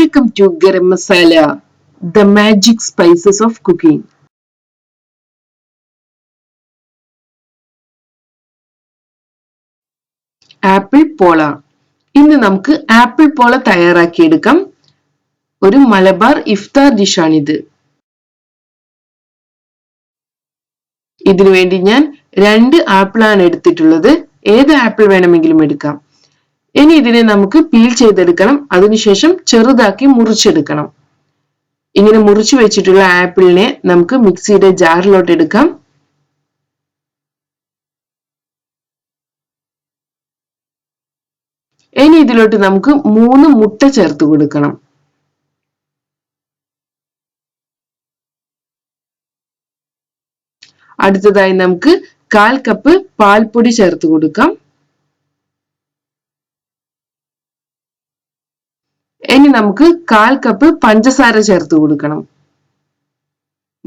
Welcome to Garam Masala, the magic spices of cooking. Apple പോള. ഇന്ന് നമുക്ക് apple പോള തയ്യാറാക്കിയെടുക്കാം. ഒരു മലബാർ ഇഫ്താർ ഡിഷാണിത്. ഇതിനു വേണ്ടി ഞാൻ 2 ആപ്പിളാണ് എടുത്തിട്ടുള്ളത്. ഏത് ആപ്പിൾ വേണമെങ്കിലും എടുക്കാം. ഇനി ഇതിനെ നമുക്ക് പീൽ ചെയ്തെടുക്കണം. അതിനുശേഷം ചെറുതാക്കി മുറിച്ചെടുക്കണം. ഇങ്ങനെ മുറിച്ചു വെച്ചിട്ടുള്ള ആപ്പിളിനെ നമുക്ക് മിക്സിയുടെ ജാറിലോട്ട് എടുക്കാം. ഇനി ഇതിലോട്ട് നമുക്ക് 3 മുട്ട ചേർത്ത് കൊടുക്കണം. അടുത്തതായി നമുക്ക് 1/4 കപ്പ് പാൽപ്പൊടി ചേർത്ത് കൊടുക്കാം. ഇനി നമുക്ക് 1/4 കപ്പ് പഞ്ചസാര ചേർത്ത് കൊടുക്കണം.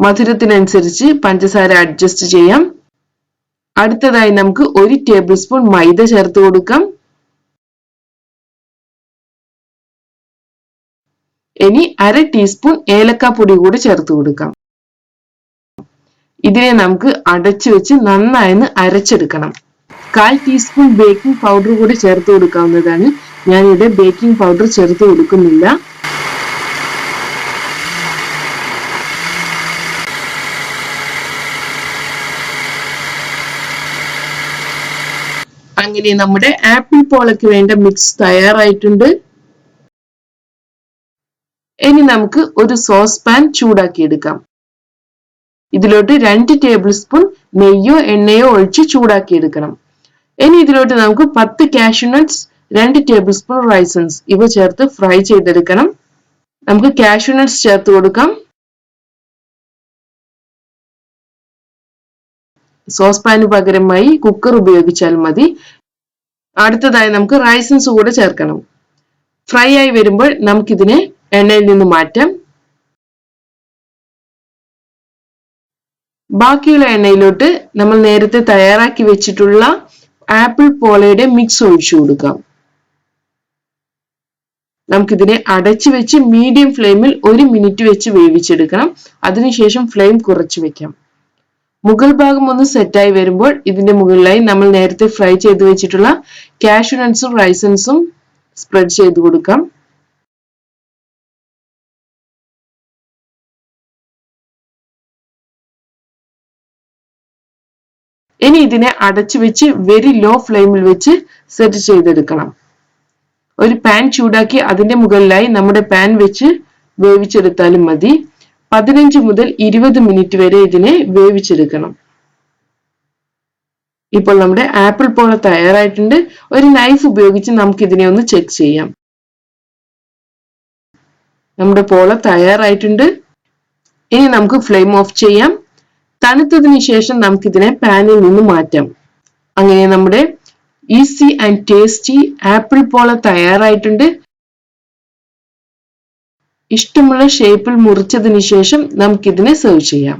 മധുരത്തിനനുസരിച്ച് പഞ്ചസാര അഡ്ജസ്റ്റ് ചെയ്യാം. അടുത്തതായി നമുക്ക് 1 ടേബിൾ സ്പൂൺ മൈദ ചേർത്ത് കൊടുക്കാം. ഇനി 1/2 ടീസ്പൂൺ ഏലക്കാപ്പൊടി കൂടി ചേർത്ത് കൊടുക്കാം. ഇതിനെ നമുക്ക് അടച്ചു വെച്ച് നന്നായി അരച്ചെടുക്കണം. 1/4 ടീസ്പൂൺ ബേക്കിംഗ് പൗഡർ കൂടി ചേർത്ത് കൊടുക്കാവുന്നതാണ്. ഞാനിവിടെ ബേക്കിംഗ് പൗഡർ ചേർത്ത് കൊടുക്കുന്നില്ല. അങ്ങനെ നമ്മുടെ ആപ്പിൾ പോളയ്ക്ക് വേണ്ട മിക്സ് തയ്യാറായിട്ടുണ്ട്. ഇനി നമുക്ക് ഒരു സോസ് പാൻ ചൂടാക്കി എടുക്കാം. ഇതിലോട്ട് 2 ടേബിൾ സ്പൂൺ നെയ്യോ എണ്ണയോ ഒഴിച്ച് ചൂടാക്കി എടുക്കണം. ഇനി ഇതിലോട്ട് നമുക്ക് 10 കാഷ്യൂ നട്ട്സ്, 2 ടേബിൾ സ്പൂൺ റൈസൻസ് ഇവ ചേർത്ത് ഫ്രൈ ചെയ്തെടുക്കണം. നമുക്ക് കാഷ്യൂ നട്ട്സ് ചേർത്ത് കൊടുക്കാം. സോസ് പാന് പകരമായി കുക്കർ ഉപയോഗിച്ചാൽ മതി. അടുത്തതായി നമുക്ക് റൈസൻസ് കൂടെ ചേർക്കണം. ഫ്രൈ ആയി വരുമ്പോൾ നമുക്കിതിനെ എണ്ണയിൽ നിന്ന് മാറ്റാം. ബാക്കിയുള്ള എണ്ണയിലോട്ട് നമ്മൾ നേരത്തെ തയ്യാറാക്കി വെച്ചിട്ടുള്ള ആപ്പിൾ പോളയുടെ മിക്സ് ഒഴിച്ചു കൊടുക്കാം. നമുക്കിതിനെ അടച്ചു വെച്ച് മീഡിയം ഫ്ലെയിമിൽ 1 മിനിറ്റ് വെച്ച് വേവിച്ചെടുക്കണം. അതിനുശേഷം ഫ്ലെയിം കുറച്ചു വെക്കാം. മുകൾ ഭാഗം ഒന്ന് സെറ്റായി വരുമ്പോൾ ഇതിന്റെ മുകളിലായി നമ്മൾ നേരത്തെ ഫ്രൈ ചെയ്ത് വെച്ചിട്ടുള്ള കാഷ്യൂ നട്ട്സും റൈസൻസും സ്പ്രെഡ് ചെയ്ത് കൊടുക്കാം. ഇനി ഇതിനെ അടച്ചു വെച്ച് വെരി ലോ ഫ്ലെയിമിൽ വെച്ച് സെറ്റ് ചെയ്തെടുക്കണം. ഒരു പാൻ ചൂടാക്കി അതിന്റെ മുകളിലായി നമ്മുടെ പാൻ വെച്ച് വേവിച്ചെടുത്താലും മതി. 15 മുതൽ 20 മിനിറ്റ് വരെ ഇതിനെ വേവിച്ചെടുക്കണം. ഇപ്പോൾ നമ്മുടെ ആപ്പിൾ പോള തയ്യാറായിട്ടുണ്ട്. ഒരു നൈഫ് ഉപയോഗിച്ച് നമുക്ക് ഇതിനെ ഒന്ന് ചെക്ക് ചെയ്യാം. നമ്മുടെ പോള തയ്യാറായിട്ടുണ്ട്. ഇനി നമുക്ക് ഫ്ലെയിം ഓഫ് ചെയ്യാം. തണുത്തതിന് ശേഷം നമുക്കിതിനെ പാനിൽ നിന്ന് മാറ്റാം. അങ്ങനെ നമ്മുടെ ഈസി ആൻഡ് ടേസ്റ്റി ആപ്പിൾ പോള തയ്യാറായിട്ടുണ്ട്. ഇഷ്ടമുള്ള ഷേപ്പിൽ മുറിച്ചതിന് ശേഷം നമുക്കിതിനെ സെർവ് ചെയ്യാം.